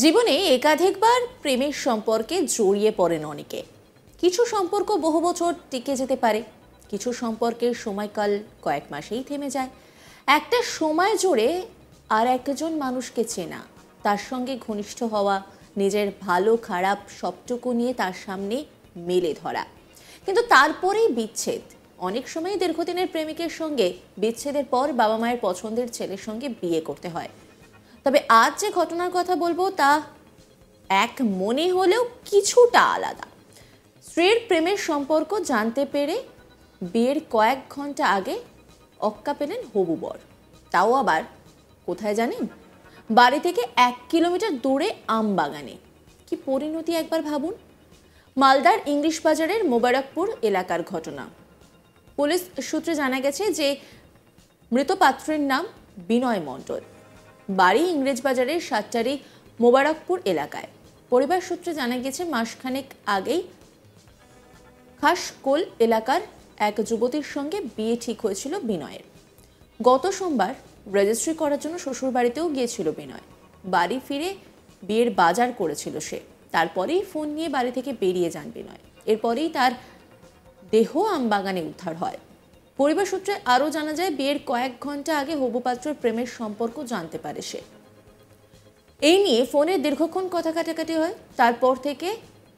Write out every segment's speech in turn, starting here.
জীবনে একাধিকবার প্রেমের সম্পর্কে জড়িয়ে পড়েন অনেকে। কিছু সম্পর্ক বহু বছর টিকে যেতে পারে, কিছু সম্পর্কের সময়কাল কয়েক মাসেই থেমে যায়। একটা সময় জুড়ে আর একজন মানুষকে চেনা, তার সঙ্গে ঘনিষ্ঠ হওয়া, নিজের ভালো খারাপ সবটুকু নিয়ে তার সামনে মেলে ধরা, কিন্তু তারপরেই বিচ্ছেদ। অনেক সময় দীর্ঘদিনের প্রেমিকের সঙ্গে বিচ্ছেদের পর বাবা মায়ের পছন্দের ছেলের সঙ্গে বিয়ে করতে হয়। তবে আজ যে ঘটনার কথা বলবো তা এক মনে হলেও কিছুটা আলাদা। স্ত্রীর প্রেমের সম্পর্ক জানতে পেরে বিয়ের কয়েক ঘন্টা আগে অক্কা পেলেন হবু বর, তাও আবার কোথায় জানেন? বাড়ি থেকে 1 কিলোমিটার দূরে আমবাগানে। কি পরিণতি একবার ভাবুন। মালদার ইংলিশ বাজারের মোবারকপুর এলাকার ঘটনা। পুলিশ সূত্রে জানা গেছে যে মৃত পাত্রের নাম বিনয় মণ্ডল, বাড়ি ইংরেজবাজারের সাতটারি মোবারকপুর এলাকায়। পরিবার সূত্রে জানা গেছে মাসখানেক আগেই খাসকোল এলাকার এক যুবতীর সঙ্গে বিয়ে ঠিক হয়েছিল বিনয়ের। গত সোমবার রেজিস্ট্রি করার জন্য শ্বশুর বাড়িতেও গিয়েছিল বিনয়। বাড়ি ফিরে বিয়ের বাজার করেছিল সে। তারপরেই ফোন নিয়ে বাড়ি থেকে বেরিয়ে যান বিনয়। এরপরেই তার দেহ আমবাগানে উদ্ধার হয়। পরিবার সূত্রে আরও জানা যায়, বিয়ের কয়েক ঘন্টা আগে হবু পাত্রের প্রেমের সম্পর্ক জানতে পারে সে। এই নিয়ে ফোনে দীর্ঘক্ষণ কথা কাটাকাটি হয়। তারপর থেকে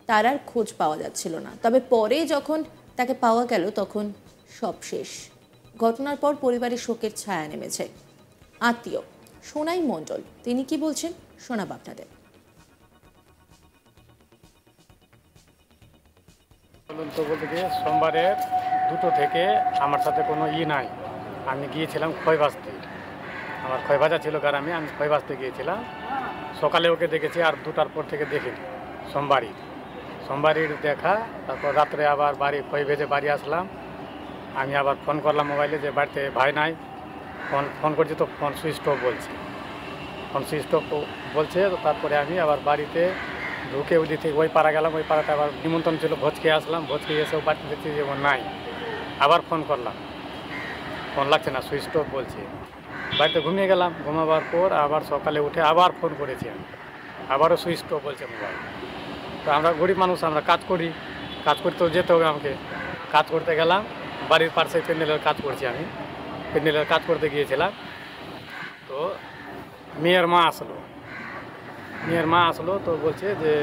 তার আর খোঁজ পাওয়া যাচ্ছিল না। তবে পরে যখন তাকে পাওয়া গেল তখন সব শেষ। ঘটনার পর পরিবারের শোকের ছায়া নেমেছে। আত্মীয় সোনাই মণ্ডল তিনি কি বলছেন শোনাব আপনাদের। বলতে গিয়ে সোমবারের 2টো থেকে আমার সাথে কোনো নাই। আমি গিয়েছিলাম খই বাজতে, আমার খই ভাজা ছিল গ্রামে, আমি খই বাজতে গিয়েছিলাম। সকালে ওকে দেখেছি, আর 2টার পর থেকে দেখিনি। সোমবারের দেখা, তারপর রাত্রে আবার খই ভেজে বাড়ি আসলাম। আমি আবার ফোন করলাম মোবাইলে যে বাড়িতে ভাই নাই। ফোন করছি তো ফোন সুইচ অফ বলছে। তো তারপরে আমি আবার বাড়িতে ঢুকে ওই থেকে ওই পাড়া গেলাম। ওই পাড়াতে আবার নিমন্ত্রণ ছিল, ভোজ খেয়ে আসলাম। ভোজ খেয়ে এসেও বাড়িতে দেখছি যে ও নাই। আবার ফোন করলাম, ফোন লাগছে না, সুইচ অফ বলছে। বাড়িতে ঘুমিয়ে গেলাম। ঘুমাবার পর আবার সকালে উঠে আবার ফোন করেছি আমি, আবারও সুইচ অফ বলছে মোবাইল। তো আমরা গরিব মানুষ, আমরা কাজ করতেও যেতে হবে আমাকে। কাজ করতে গেলাম, বাড়ির পাশে প্যান্ডেলের কাজ করছি আমি। প্যান্ডেলের কাজ করতে গিয়েছিলাম। তো মেয়ের মা আসলো। তো বলছে যে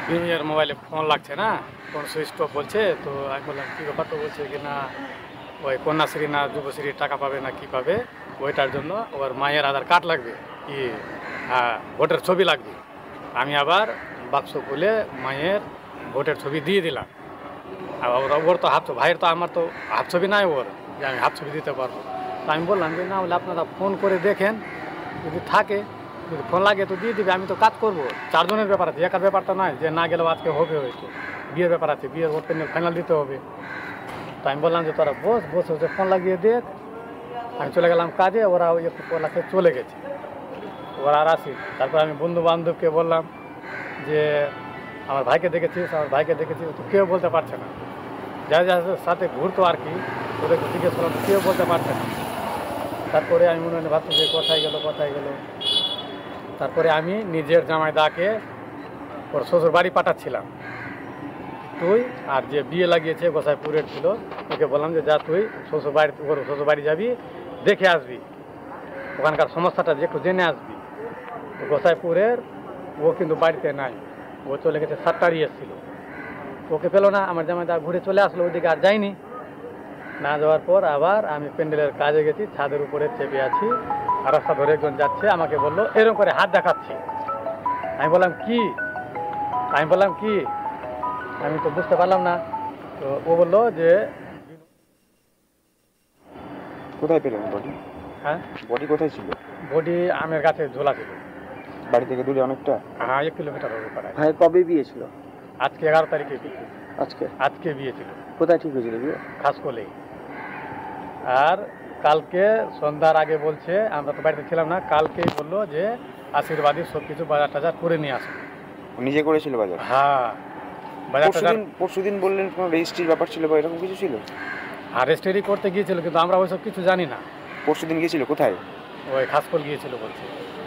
বিনয়ের মোবাইলে ফোন লাগছে না, ফোন সুইচ অফ বলছে। তো আমি বললাম কী ব্যাপার? তো বলছে কি না, ওই কন্যাশ্রী না যুবশ্রীর টাকা পাবে না কি পাবে, ওইটার জন্য ওর মায়ের আধার কার্ড লাগবে, কি ভোটের ছবি লাগবে। আমি আবার বাক্স খুলে মায়ের ভোটের ছবি দিয়ে দিলাম। আর ওর তো ভাইয়ের তো, আমার তো হাত ছবি নাই ওর, যে আমি হাত ছবি দিতে পারবো। তো আমি বললাম যে না হলে আপনারা ফোন করে দেখেন, যদি থাকে, যদি ফোন লাগে তো দিয়ে দিবে। আমি তো কাজ করবো, 4 জনের ব্যাপার আছে, একার ব্যাপারটা নয় যে না গেলেও আজকে হবে। হয়তো বিয়ের ব্যাপার আছে, বিয়ের ভোট ফাইনাল দিতে হবে। তো আমি বললাম যে তোরা বস হচ্ছে ফোন লাগিয়ে দেখ। আমি চলে গেলাম কাজে, ওরা ওই একটু পলাকে চলে গেছে, ওরা আর আসি। তারপর আমি বন্ধু বান্ধবকে বললাম যে আমার ভাইকে দেখেছিস, তো কেউ বলতে পারছে না। যার সাথে ঘুরতো আর কি, ওদেরকে জিজ্ঞেস করলাম, কেউ বলতে পারছে না। তারপরে আমি মনে মনে ভাবছি যে কোথায় গেল। তারপরে আমি নিজের জামাই দাকে ওর শ্বশুর বাড়ি পাঠাচ্ছিলাম। তুই আর যে বিয়ে লাগিয়েছে গোসাইপুরের ছিল, ওকে বললাম যে যা তুই ওর শ্বশুর বাড়ি যাবি, দেখে আসবি, ওখানকার সমস্যাটা যে একটু জেনে আসবি। তো গোসাইপুরের ও কিন্তু বাড়িতে নাই, ও চলে গেছে, সাতটারি এসেছিল, ওকে পেলো না। আমার জামাই দা ঘুরে চলে আসলো, ওইদিকে আর যায়নি। না যাওয়ার পর আবার আমি প্যান্ডেলের কাজে গেছি, ছাদের উপরে চেপে আছি। আর রাস্তা ধরে একজন যাচ্ছে, আমাকে বললো এরকম করে হাত দেখাচ্ছে। আমি বললাম কি, আমি তো বুঝতে পারলাম না। তো ও বললো যে কোথায় পেলেন বডি? হ্যাঁ, বডি কোথায় ছিল? বডি আমের গাছে ঝোলা ছিল। বাড়ি থেকে দূরে অনেকটা? হ্যাঁ, 1 কিলোমিটার হবে প্রায়। ভাই কবে বিয়ে ছিল? আজকে 11 তারিখে বিয়ে। আজকে বিয়ে ছিল। কোথায় ঠিক হয়েছিল বিয়ে? খাসকোলে। আর কালকে সন্ধ্যার আগে বলছে, আমরা তো বাড়িতে ছিলাম না, কালকেই বললো যে আশীর্বাদী সব কিছু বাজার টাজার করে নিয়ে আসো। নিজে করেছিল বাজার? হ্যাঁ, বাজার টাজার। পরশুদিন বললেন কোনো রেজিস্ট্রির ব্যাপার ছিল বা এরকম কিছু ছিল? হ্যাঁ, রেজিস্ট্রি করতে গিয়েছিল, কিন্তু আমরা ওইসব কিছু জানি না। পরশুদিন গিয়েছিল কোথায়? ওই খাসকোল গিয়েছিল বলছে।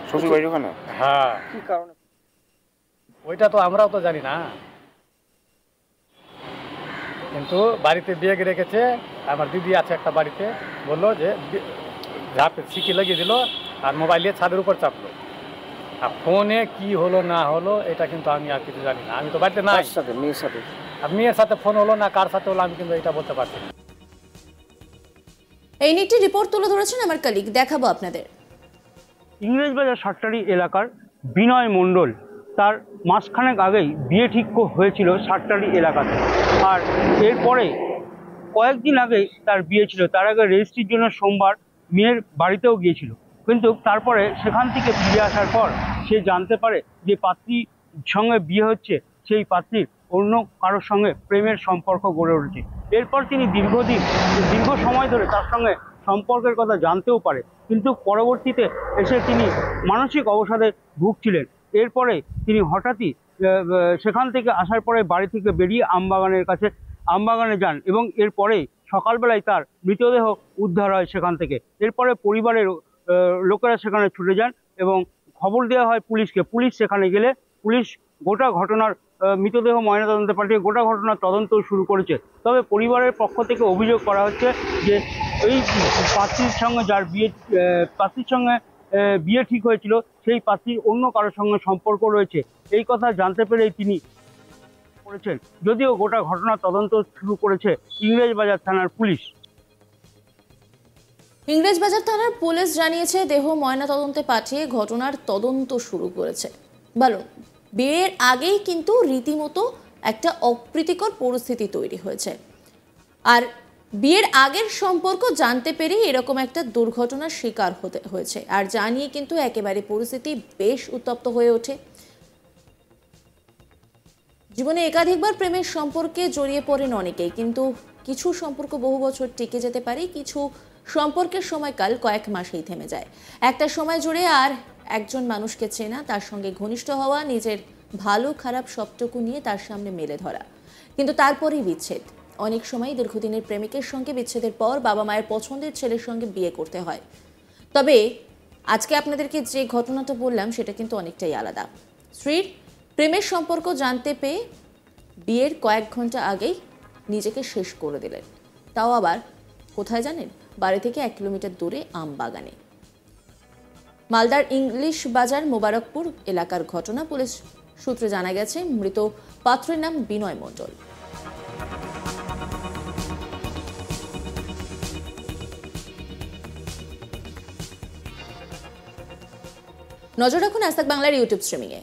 শ্বশুর বাড়ির ওখানে? হ্যাঁ। কি কারণে? ওইটা তো আমরাও তো জানি না, কিন্তু বাড়িতে ব্যাগ রেখেছে। আমার দিদি আছে একটা বাড়িতে, বললো যে ঝাঁপে সিকি লাগিয়ে দিল আর মোবাইল নিয়ে ছাদের উপর চাপলো। আর ফোনে কি হলো না হলো এটা কিন্তু আমি আর কিছু জানি না, আমি তো বাড়িতে নাই। আর মেয়ের সাথে ফোন হলো না কার সাথে হলো আমি কিন্তু এটা বলতে পারছি না। এই নিয়ে একটি রিপোর্ট তুলে ধরেছেন আমার কলিগ, দেখাবো আপনাদের। ইংরেজবাজার সাট্টারি এলাকার বিনয় মণ্ডল, তার মাসখানেক আগেই বিয়ে ঠিক হয়েছিল সাট্টারি এলাকাতে। আর এরপরে কয়েকদিন আগেই তার বিয়ে ছিল। তার আগে রেজিস্ট্রির জন্য সোমবার মেয়ের বাড়িতেও গিয়েছিল, কিন্তু তারপরে সেখান থেকে ফিরে আসার পর সে জানতে পারে যে পাত্রীর সঙ্গে বিয়ে হচ্ছে, সেই পাত্রীর অন্য কারোর সঙ্গে প্রেমের সম্পর্ক গড়ে উঠেছে। এরপর তিনি দীর্ঘ সময় ধরে তার সঙ্গে সম্পর্কের কথা জানতেও পারে, কিন্তু পরবর্তীতে এসে তিনি মানসিক অবসাদে ভুগছিলেন। এরপরে তিনি হঠাৎই সেখান থেকে আসার পরে বাড়ি থেকে বেরিয়ে আমবাগানে যান এবং এরপরে সকালবেলায় তার মৃতদেহ উদ্ধার হয় সেখান থেকে। এরপরে পরিবারের লোকেরা সেখানে ছুটে যান এবং খবর দেওয়া হয় পুলিশকে। পুলিশ সেখানে গেলে পুলিশ গোটা ঘটনার মৃতদেহ ময়নাতদন্তে পাঠিয়ে গোটা ঘটনার তদন্ত শুরু করেছে। তবে পরিবারের পক্ষ থেকে অভিযোগ করা হচ্ছে যে এই পাত্রীর সঙ্গে পাত্রীর সঙ্গে বিয়ে ঠিক হয়েছিল, সেই পাত্রীর অন্য কারোর সঙ্গে সম্পর্ক রয়েছে, এই কথা জানতে পেরেই তিনি করেছেন। যদিও গোটা ঘটনার তদন্ত শুরু করেছে ইংরেজবাজার থানার পুলিশ। ইংরেজবাজার থানার পুলিশ জানিয়েছে দেহ ময়নাতদন্তে পাঠিয়ে ঘটনার তদন্ত শুরু করেছে। বলুন, বিয়ের আগেই কিন্তু রীতিমতো একটা অপ্রীতিকর পরিস্থিতি তৈরি হয়েছে, আর বিয়ের আগের সম্পর্ক জানতে পেরেই এরকম একটা দুর্ঘটনার শিকার হতে হয়েছে। আর জানিয়ে কিন্তু একেবারে পরিস্থিতি বেশ উত্তপ্ত হয়ে ওঠে। জীবনে একাধিকবার প্রেমের সম্পর্কে জড়িয়ে পড়েন অনেকেই, কিন্তু কিছু সম্পর্ক বহু বছর টিকে যেতে পারে, কিছু সম্পর্কের সময়কাল কয়েক মাসেই থেমে যায়। একটা সময় জুড়ে আর একজন মানুষকে চেনা, তার সঙ্গে ঘনিষ্ঠ হওয়া, নিজের ভালো খারাপ সবটুকু নিয়ে তার সামনে মেলে ধরা, কিন্তু তারপরেই বিচ্ছেদ। অনেক সময় দীর্ঘদিনের প্রেমিকের সঙ্গে বিচ্ছেদের পর বাবা মায়ের পছন্দের ছেলের সঙ্গে বিয়ে করতে হয়। তবে আজকে আপনাদেরকে যে ঘটনাটা বললাম সেটা কিন্তু অনেকটাই আলাদা। স্ত্রীর প্রেমের সম্পর্ক জানতে পেয়ে বিয়ের কয়েক ঘন্টা আগেই নিজেকে শেষ করে দিলেন, তাও আবার কোথায় জানেন? বাড়ি থেকে 1 কিলোমিটার দূরে আমবাগানে। মালদার ইংলিশ বাজার মোবারকপুর এলাকার ঘটনা। পুলিশ সূত্রে জানা গেছে মৃত পাত্রের নাম বিনয় মণ্ডল। নজর রাখুন আজ তাক বাংলার ইউটিউব স্ট্রিমিংয়ে।